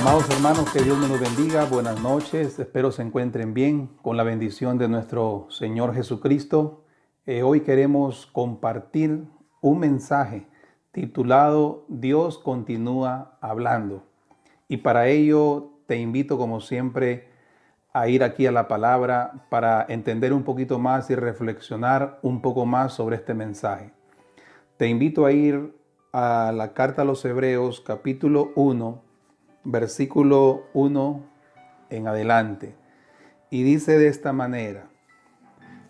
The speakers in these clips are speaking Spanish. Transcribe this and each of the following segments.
Amados hermanos, que Dios me los bendiga. Buenas noches. Espero se encuentren bien con la bendición de nuestro Señor Jesucristo. Hoy queremos compartir un mensaje titulado Dios continúa hablando. Y para ello te invito, como siempre, a ir aquí a la palabra para entender un poquito más y reflexionar un poco más sobre este mensaje. Te invito a ir a la carta a los Hebreos, capítulo 1, versículo 1 en adelante. Y dice de esta manera: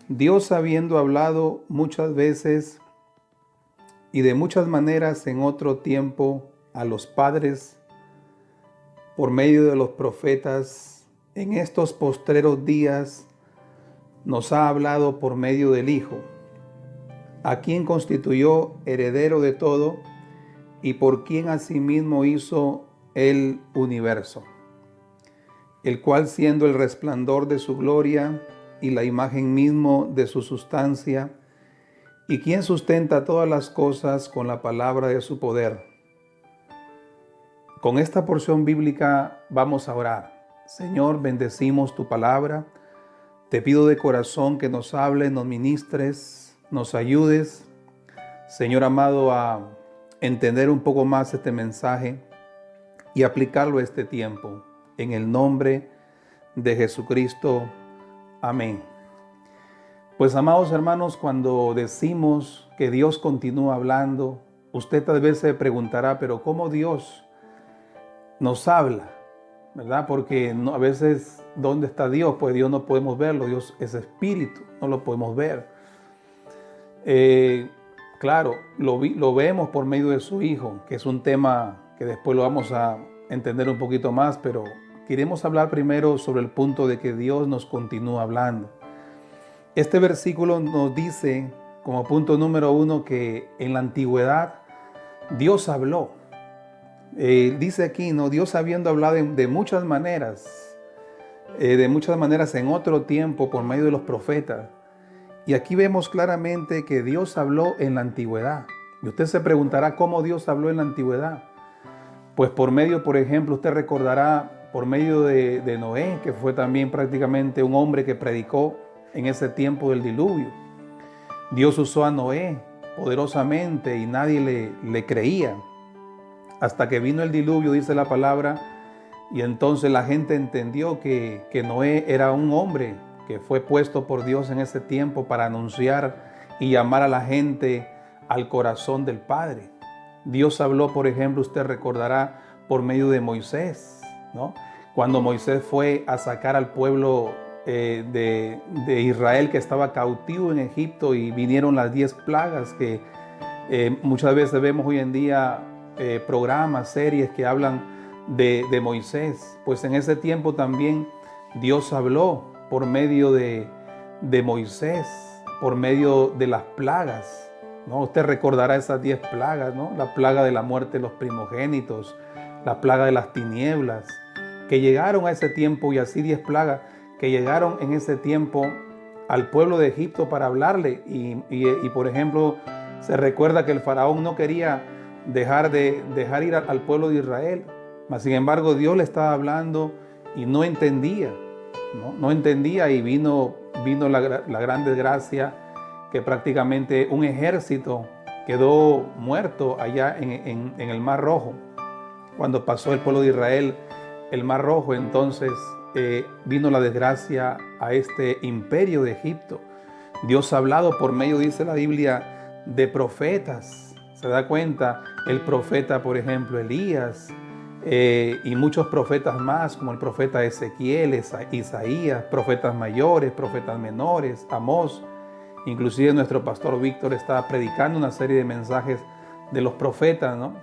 Dios, habiendo hablado muchas veces y de muchas maneras en otro tiempo a los padres por medio de los profetas, en estos postreros días nos ha hablado por medio del Hijo, a quien constituyó heredero de todo y por quien asimismo hizo el universo, el cual, siendo el resplandor de su gloria y la imagen mismo de su sustancia, y quien sustenta todas las cosas con la palabra de su poder. Con esta porción bíblica vamos a orar. Señor, bendecimos tu palabra. Te pido de corazón que nos hables, nos ministres, nos ayudes, Señor amado, a entender un poco más este mensaje y aplicarlo a este tiempo. En el nombre de Jesucristo. Amén. Pues, amados hermanos, cuando decimos que Dios continúa hablando, usted tal vez se preguntará, pero ¿cómo Dios nos habla? ¿Verdad? Porque a veces, ¿dónde está Dios? Pues Dios no podemos verlo. Dios es espíritu, no lo podemos ver. Claro, lo vemos por medio de su Hijo, que es un tema que después lo vamos a entender un poquito más, pero queremos hablar primero sobre el punto de que Dios nos continúa hablando. Este versículo nos dice, como punto número 1, que en la antigüedad Dios habló. Dice aquí, ¿no? Dios habiendo hablado de muchas maneras en otro tiempo por medio de los profetas. Y aquí vemos claramente que Dios habló en la antigüedad. Y usted se preguntará, ¿cómo Dios habló en la antigüedad? Pues por medio, por ejemplo, usted recordará por medio de Noé, que fue también prácticamente un hombre que predicó en ese tiempo del diluvio. Dios usó a Noé poderosamente y nadie le creía. Hasta que vino el diluvio, dice la palabra, y entonces la gente entendió que Noé era un hombre que fue puesto por Dios en ese tiempo para anunciar y llamar a la gente al corazón del Padre. Dios habló, por ejemplo, usted recordará, por medio de Moisés, ¿no? Cuando Moisés fue a sacar al pueblo de Israel que estaba cautivo en Egipto, y vinieron las 10 plagas que muchas veces vemos hoy en día programas, series que hablan de Moisés. Pues en ese tiempo también Dios habló por medio de Moisés, por medio de las plagas, ¿no? Usted recordará esas 10 plagas, ¿no? La plaga de la muerte de los primogénitos, la plaga de las tinieblas, que llegaron a ese tiempo, y así 10 plagas que llegaron en ese tiempo al pueblo de Egipto para hablarle. Y por ejemplo, se recuerda que el faraón no quería dejar ir al pueblo de Israel, mas sin embargo Dios le estaba hablando y no entendía, no entendía, y vino la gran desgracia, que prácticamente un ejército quedó muerto allá en el Mar Rojo. Cuando pasó el pueblo de Israel el Mar Rojo, entonces vino la desgracia a este imperio de Egipto. Dios ha hablado por medio, dice la Biblia, de profetas. Se da cuenta, el profeta, por ejemplo, Elías, y muchos profetas más, como el profeta Ezequiel, Isaías, profetas mayores, profetas menores, Amós. Inclusive nuestro pastor Víctor está predicando una serie de mensajes de los profetas, ¿no?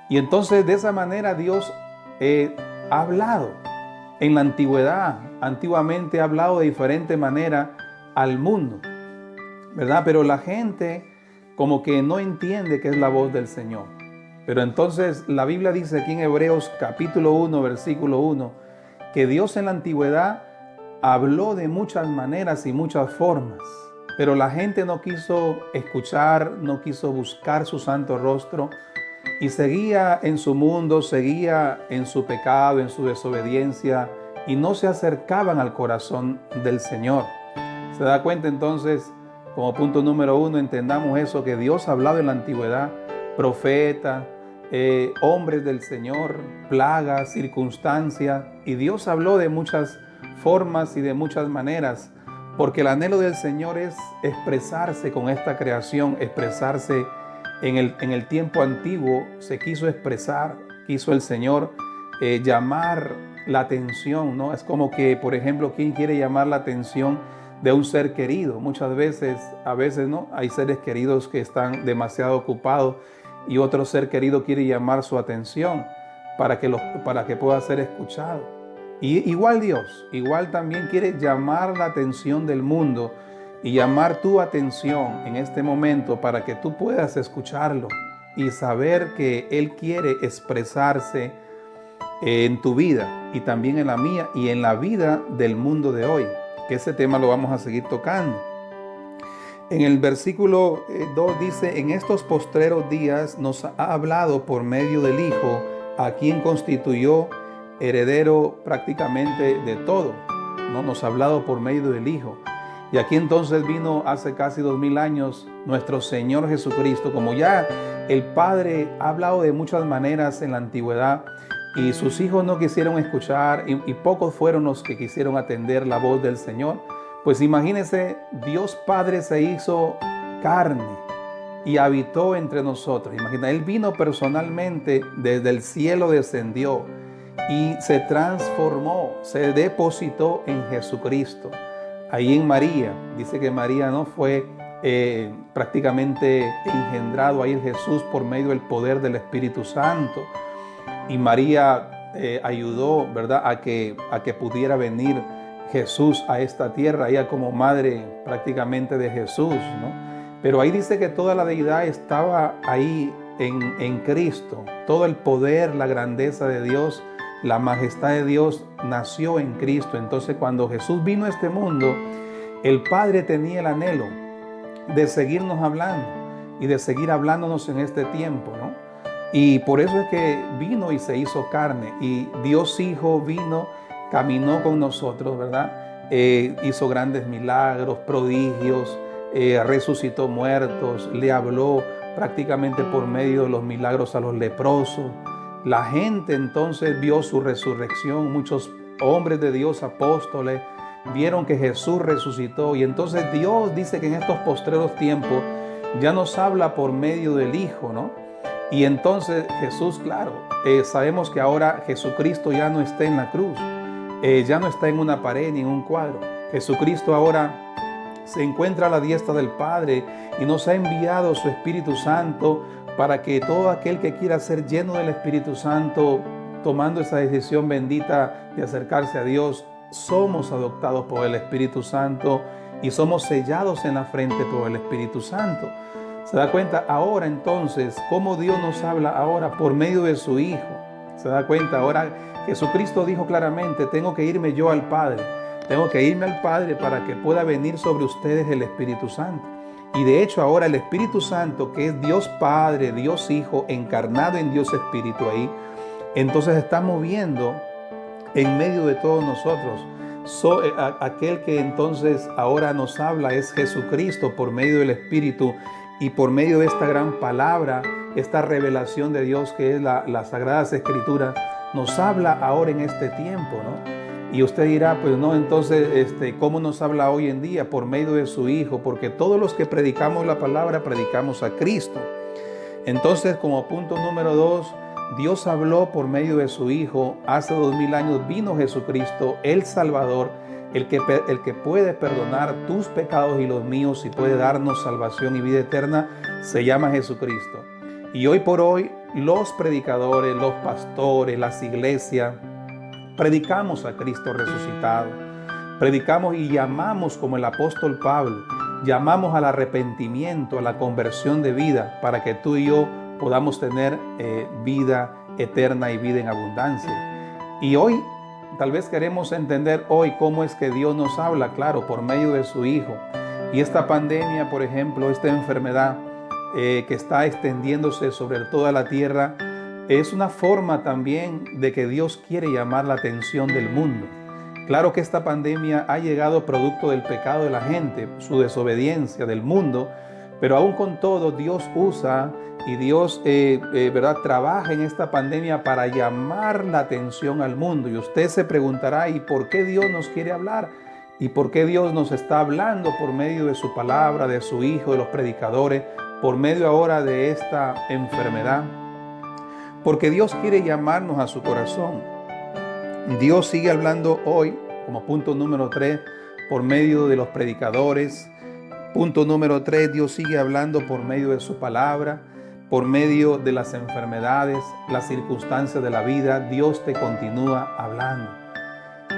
Y entonces de esa manera Dios ha hablado en la antigüedad. Antiguamente ha hablado de diferente manera al mundo, ¿verdad? Pero la gente como que no entiende que es la voz del Señor. Pero entonces la Biblia dice aquí en Hebreos capítulo 1, versículo 1, que Dios en la antigüedad habló de muchas maneras y muchas formas. Pero la gente no quiso escuchar, no quiso buscar su santo rostro, y seguía en su mundo, seguía en su pecado, en su desobediencia, y no se acercaban al corazón del Señor. ¿Se da cuenta entonces? Como punto número 1, entendamos eso, que Dios ha hablado en la antigüedad, profetas, hombres del Señor, plagas, circunstancias, y Dios habló de muchas formas y de muchas maneras, porque el anhelo del Señor es expresarse con esta creación, expresarse en el tiempo antiguo. Se quiso expresar, quiso el Señor llamar la atención, ¿no? Es como que, por ejemplo, ¿quién quiere llamar la atención de un ser querido? Muchas veces, a veces, ¿no? Hay seres queridos que están demasiado ocupados y otro ser querido quiere llamar su atención para que pueda ser escuchado. Y igual Dios, igual también quiere llamar la atención del mundo y llamar tu atención en este momento para que tú puedas escucharlo y saber que Él quiere expresarse en tu vida y también en la mía y en la vida del mundo de hoy, que ese tema lo vamos a seguir tocando. En el versículo 2 dice: en estos postreros días nos ha hablado por medio del Hijo, a quien constituyó heredero prácticamente de todo, ¿no? Nos ha hablado por medio del Hijo. Y aquí entonces vino hace casi 2000 años nuestro Señor Jesucristo. Como ya el Padre ha hablado de muchas maneras en la antigüedad y sus hijos no quisieron escuchar y pocos fueron los que quisieron atender la voz del Señor, pues imagínense, Dios Padre se hizo carne y habitó entre nosotros. Imagina, Él vino personalmente, desde el cielo descendió y se transformó, se depositó en Jesucristo. Ahí en María, dice que María no fue prácticamente engendrado ahí en Jesús por medio del poder del Espíritu Santo. Y María ayudó, ¿verdad?, a que pudiera venir Jesús a esta tierra, ella como madre prácticamente de Jesús, ¿no? Pero ahí dice que toda la deidad estaba ahí en Cristo. Todo el poder, la grandeza de Dios, la majestad de Dios nació en Cristo. Entonces, cuando Jesús vino a este mundo, el Padre tenía el anhelo de seguirnos hablando y de seguir hablándonos en este tiempo, ¿no? Y por eso es que vino y se hizo carne. Y Dios Hijo vino, caminó con nosotros, ¿verdad? Hizo grandes milagros, prodigios, resucitó muertos, le habló prácticamente por medio de los milagros a los leprosos. La gente entonces vio su resurrección. Muchos hombres de Dios, apóstoles, vieron que Jesús resucitó. Y entonces Dios dice que en estos postreros tiempos ya nos habla por medio del Hijo, ¿no? Y entonces Jesús, claro, sabemos que ahora Jesucristo ya no está en la cruz, ya no está en una pared ni en un cuadro. Jesucristo ahora se encuentra a la diestra del Padre y nos ha enviado su Espíritu Santo para que todo aquel que quiera ser lleno del Espíritu Santo, tomando esa decisión bendita de acercarse a Dios, somos adoptados por el Espíritu Santo y somos sellados en la frente por el Espíritu Santo. ¿Se da cuenta ahora entonces cómo Dios nos habla ahora por medio de su Hijo? ¿Se da cuenta? Ahora Jesucristo dijo claramente: tengo que irme yo al Padre. Tengo que irme al Padre para que pueda venir sobre ustedes el Espíritu Santo. Y de hecho ahora el Espíritu Santo, que es Dios Padre, Dios Hijo, encarnado en Dios Espíritu ahí, entonces está moviendo en medio de todos nosotros. Aquel que entonces ahora nos habla es Jesucristo por medio del Espíritu y por medio de esta gran palabra, esta revelación de Dios que es las Sagradas Escrituras, nos habla ahora en este tiempo, ¿no? Y usted dirá, pues no, entonces, ¿cómo nos habla hoy en día? Por medio de su Hijo, porque todos los que predicamos la palabra, predicamos a Cristo. Entonces, como punto número 2, Dios habló por medio de su Hijo. Hace 2000 años vino Jesucristo, el Salvador, el que puede perdonar tus pecados y los míos y puede darnos salvación y vida eterna, se llama Jesucristo. Y hoy por hoy, los predicadores, los pastores, las iglesias, predicamos a Cristo resucitado. Predicamos y llamamos, como el apóstol Pablo, llamamos al arrepentimiento, a la conversión de vida, para que tú y yo podamos tener vida eterna y vida en abundancia. Y hoy tal vez queremos entender hoy cómo es que Dios nos habla, claro, por medio de su Hijo. Y esta pandemia, por ejemplo, esta enfermedad que está extendiéndose sobre toda la tierra, es una forma también de que Dios quiere llamar la atención del mundo. Claro que esta pandemia ha llegado producto del pecado de la gente, su desobediencia del mundo, pero aún con todo Dios usa y Dios ¿verdad? Trabaja en esta pandemia para llamar la atención al mundo. Y usted se preguntará, ¿y por qué Dios nos quiere hablar? ¿Y por qué Dios nos está hablando por medio de su palabra, de su Hijo, de los predicadores, por medio ahora de esta enfermedad? Porque Dios quiere llamarnos a su corazón. Dios sigue hablando hoy, como punto número 3, por medio de los predicadores. Punto número 3, Dios sigue hablando por medio de su palabra, por medio de las enfermedades, las circunstancias de la vida. Dios te continúa hablando.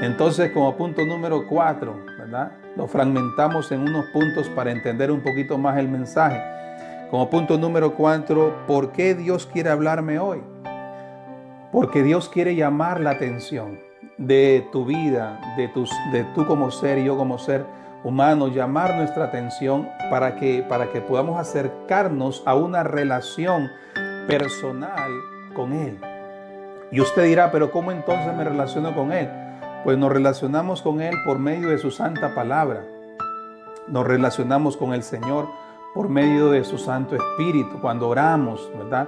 Entonces, como punto número 4, ¿verdad? Lo fragmentamos en unos puntos para entender un poquito más el mensaje. Como punto número 4, ¿por qué Dios quiere hablarme hoy? Porque Dios quiere llamar la atención de tu vida, de tú como ser y yo como ser humano, llamar nuestra atención para que podamos acercarnos a una relación personal con Él. Y usted dirá, pero ¿cómo entonces me relaciono con Él? Pues nos relacionamos con Él por medio de su santa palabra. Nos relacionamos con el Señor por medio de su Santo Espíritu, cuando oramos, ¿verdad?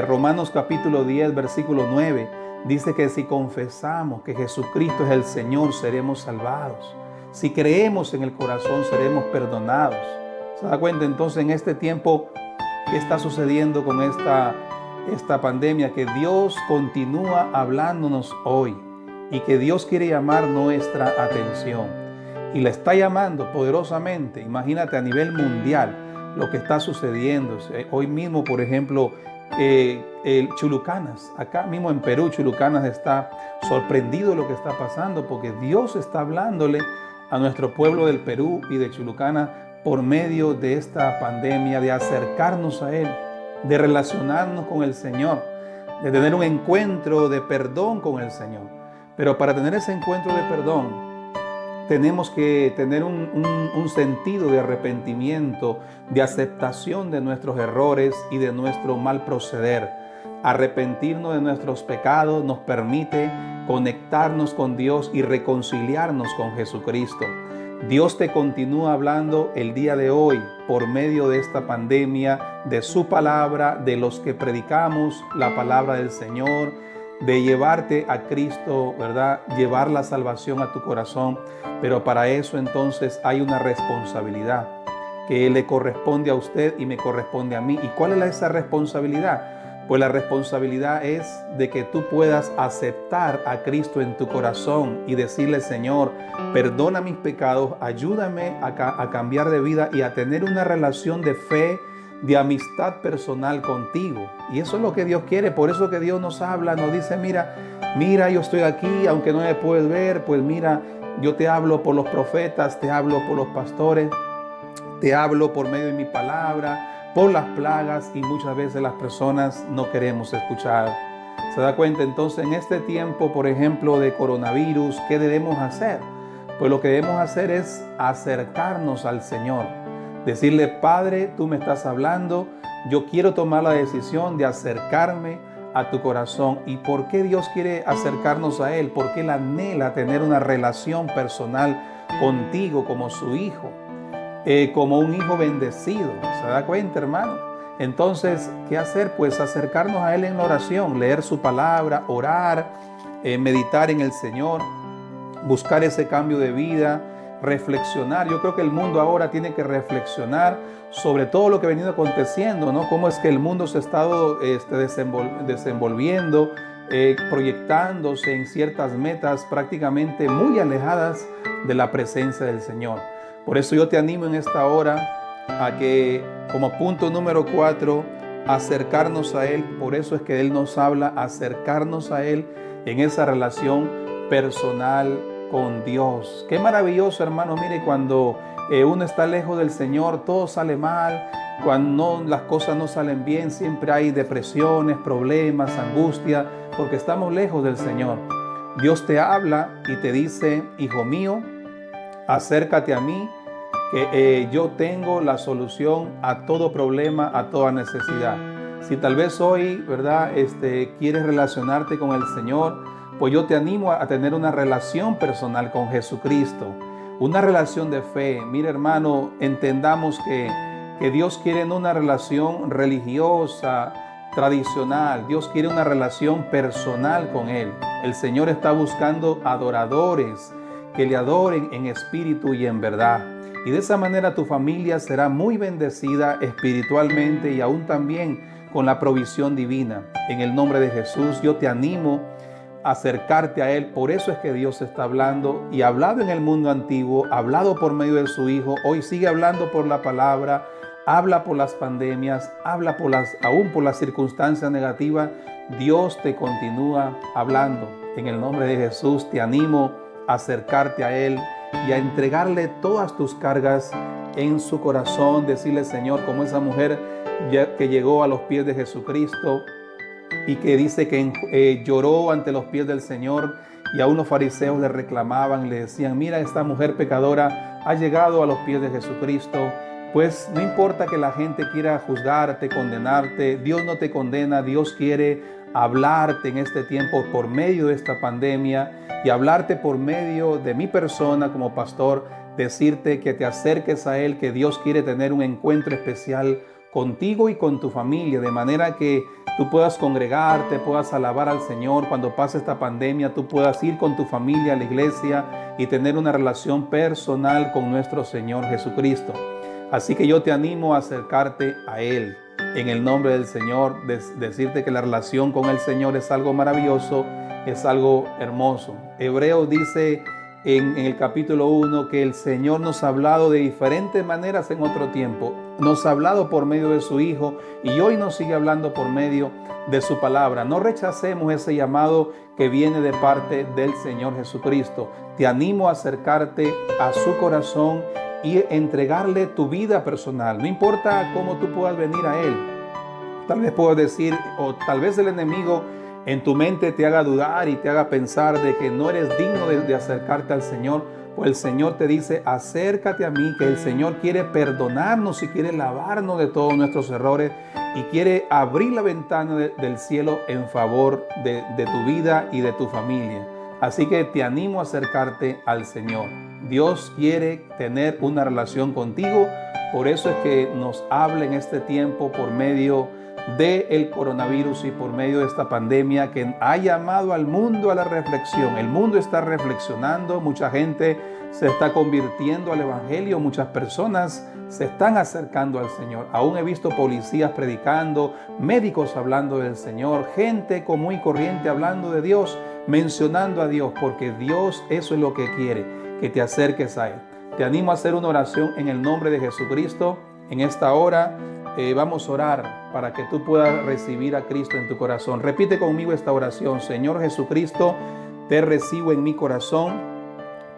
Romanos capítulo 10, versículo 9, dice que si confesamos que Jesucristo es el Señor, seremos salvados. Si creemos en el corazón, seremos perdonados. ¿Se da cuenta entonces en este tiempo qué está sucediendo con esta pandemia? Que Dios continúa hablándonos hoy y que Dios quiere llamar nuestra atención. Y la está llamando poderosamente. Imagínate a nivel mundial lo que está sucediendo. Hoy mismo, por ejemplo, el Chulucanas, acá mismo en Perú, Chulucanas está sorprendido de lo que está pasando porque Dios está hablándole a nuestro pueblo del Perú y de Chulucanas por medio de esta pandemia, de acercarnos a Él, de relacionarnos con el Señor, de tener un encuentro de perdón con el Señor. Pero para tener ese encuentro de perdón, tenemos que tener un sentido de arrepentimiento, de aceptación de nuestros errores y de nuestro mal proceder. Arrepentirnos de nuestros pecados nos permite conectarnos con Dios y reconciliarnos con Jesucristo. Dios te continúa hablando el día de hoy por medio de esta pandemia, de su palabra, de los que predicamos la palabra del Señor, de llevarte a Cristo, ¿verdad? Llevar la salvación a tu corazón. Pero para eso entonces hay una responsabilidad que le corresponde a usted y me corresponde a mí. ¿Y cuál es esa responsabilidad? Pues la responsabilidad es de que tú puedas aceptar a Cristo en tu corazón y decirle, Señor, perdona mis pecados, ayúdame a cambiar de vida y a tener una relación de fe, de amistad personal contigo. Y eso es lo que Dios quiere. Por eso que Dios nos habla, nos dice, mira, yo estoy aquí, aunque no me puedes ver, pues mira, yo te hablo por los profetas, te hablo por los pastores, te hablo por medio de mi palabra, por las plagas, y muchas veces las personas no queremos escuchar. ¿Se da cuenta? Entonces, en este tiempo, por ejemplo, de coronavirus, ¿qué debemos hacer? Pues lo que debemos hacer es acercarnos al Señor. Decirle, Padre, tú me estás hablando, yo quiero tomar la decisión de acercarme a tu corazón. ¿Y por qué Dios quiere acercarnos a Él? Porque Él anhela tener una relación personal contigo como su hijo, como un hijo bendecido. ¿Se da cuenta, hermano? Entonces, ¿qué hacer? Pues acercarnos a Él en la oración, leer su palabra, orar, meditar en el Señor, buscar ese cambio de vida, reflexionar. Yo creo que el mundo ahora tiene que reflexionar sobre todo lo que ha venido aconteciendo, ¿no? Cómo es que el mundo se ha estado desenvolviendo, proyectándose en ciertas metas prácticamente muy alejadas de la presencia del Señor. Por eso yo te animo en esta hora a que, como punto número 4, acercarnos a Él. Por eso es que Él nos habla, acercarnos a Él en esa relación personal con Dios. Qué maravilloso, hermano. Mire, cuando uno está lejos del Señor, todo sale mal. Cuando las cosas no salen bien, siempre hay depresiones, problemas, angustia, porque estamos lejos del Señor. Dios te habla y te dice, hijo mío, acércate a mí que yo tengo la solución a todo problema, a toda necesidad. Si tal vez hoy, ¿verdad? Quieres relacionarte con el Señor, pues yo te animo a tener una relación personal con Jesucristo, una relación de fe. Mira, hermano, entendamos que Dios quiere no una relación religiosa, tradicional. Dios quiere una relación personal con Él. El Señor está buscando adoradores que le adoren en espíritu y en verdad. Y de esa manera tu familia será muy bendecida espiritualmente y aún también con la provisión divina. En el nombre de Jesús, yo te animo a acercarte a Él. Por eso es que Dios está hablando y ha hablado en el mundo antiguo, ha hablado por medio de su Hijo, hoy sigue hablando por la palabra, habla por las pandemias, habla aún por las circunstancias negativas. Dios te continúa hablando. En el nombre de Jesús te animo a acercarte a Él y a entregarle todas tus cargas en su corazón, decirle: Señor, como esa mujer que llegó a los pies de Jesucristo y que dice que lloró ante los pies del Señor, y aún los fariseos le reclamaban, le decían: mira, esta mujer pecadora ha llegado a los pies de Jesucristo. Pues no importa que la gente quiera juzgarte, condenarte, Dios no te condena. Dios quiere hablarte en este tiempo por medio de esta pandemia y hablarte por medio de mi persona como pastor, decirte que te acerques a Él, que Dios quiere tener un encuentro especial contigo y con tu familia, de manera que tú puedas congregarte, puedas alabar al Señor. Cuando pase esta pandemia, tú puedas ir con tu familia a la iglesia y tener una relación personal con nuestro Señor Jesucristo. Así que yo te animo a acercarte a Él. En el nombre del Señor, decirte que la relación con el Señor es algo maravilloso, es algo hermoso. Hebreos dice en el capítulo 1 que el Señor nos ha hablado de diferentes maneras en otro tiempo. Nos ha hablado por medio de su Hijo y hoy nos sigue hablando por medio de su palabra. No rechacemos ese llamado que viene de parte del Señor Jesucristo. Te animo a acercarte a su corazón y entregarle tu vida personal. No importa cómo tú puedas venir a Él. Tal vez puedas decir, o tal vez el enemigo en tu mente te haga dudar y te haga pensar de que no eres digno de acercarte al Señor. Pues el Señor te dice: acércate a mí, que el Señor quiere perdonarnos y quiere lavarnos de todos nuestros errores y quiere abrir la ventana del cielo en favor de tu vida y de tu familia. Así que te animo a acercarte al Señor. Dios quiere tener una relación contigo. Por eso es que nos habla en este tiempo por medio del coronavirus y por medio de esta pandemia que ha llamado al mundo a la reflexión. El mundo está reflexionando, mucha gente se está convirtiendo al Evangelio, muchas personas se están acercando al Señor. Aún he visto policías predicando, médicos hablando del Señor, gente común y corriente hablando de Dios, mencionando a Dios, porque Dios eso es lo que quiere, que te acerques a Él. Te animo a hacer una oración en el nombre de Jesucristo. En esta hora vamos a orar para que tú puedas recibir a Cristo en tu corazón. Repite conmigo esta oración: Señor Jesucristo, te recibo en mi corazón.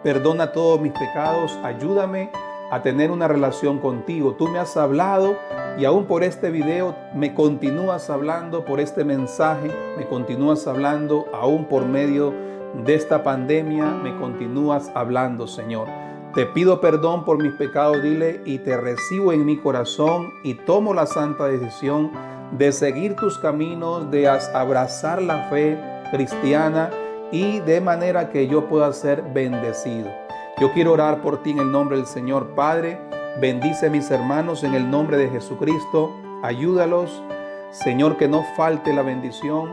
Perdona todos mis pecados. Ayúdame a tener una relación contigo. Tú me has hablado y aún por este video me continúas hablando, por este mensaje me continúas hablando, aún por medio de esta pandemia me continúas hablando, Señor. Te pido perdón por mis pecados, dile, y te recibo en mi corazón y tomo la santa decisión de seguir tus caminos, de abrazar la fe cristiana y de manera que yo pueda ser bendecido. Yo quiero orar por ti en el nombre del Señor. Padre, bendice a mis hermanos en el nombre de Jesucristo. Ayúdalos, Señor, que no falte la bendición.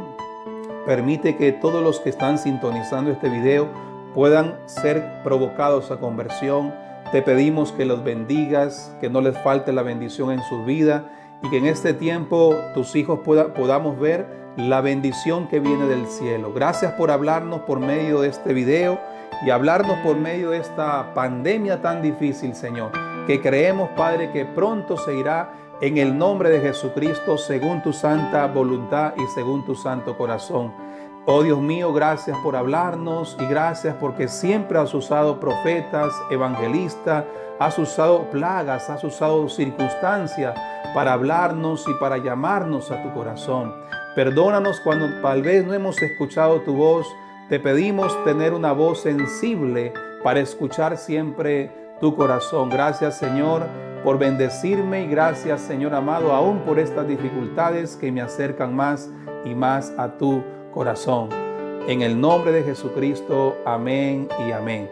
Permite que todos los que están sintonizando este video puedan ser provocados a conversión. Te pedimos que los bendigas, que no les falte la bendición en su vida y que en este tiempo tus hijos podamos ver la bendición que viene del cielo. Gracias por hablarnos por medio de este video y hablarnos por medio de esta pandemia tan difícil, Señor, que creemos, Padre, que pronto se irá en el nombre de Jesucristo, según tu santa voluntad y según tu santo corazón. Oh Dios mío, gracias por hablarnos y gracias porque siempre has usado profetas, evangelistas, has usado plagas, has usado circunstancias para hablarnos y para llamarnos a tu corazón. Perdónanos cuando tal vez no hemos escuchado tu voz. Te pedimos tener una voz sensible para escuchar siempre tu corazón. Gracias, Señor, por bendecirme, y gracias, Señor amado, aún por estas dificultades que me acercan más y más a tu corazón. En el nombre de Jesucristo, amén y amén.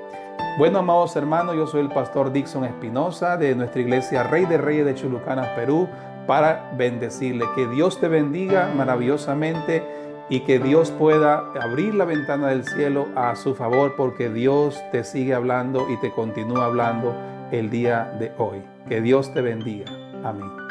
Bueno, amados hermanos, yo soy el pastor Dixon Espinosa de nuestra iglesia Rey de Reyes de Chulucanas, Perú, para bendecirle. Que Dios te bendiga maravillosamente y que Dios pueda abrir la ventana del cielo a su favor, porque Dios te sigue hablando y te continúa hablando el día de hoy. Que Dios te bendiga. Amén.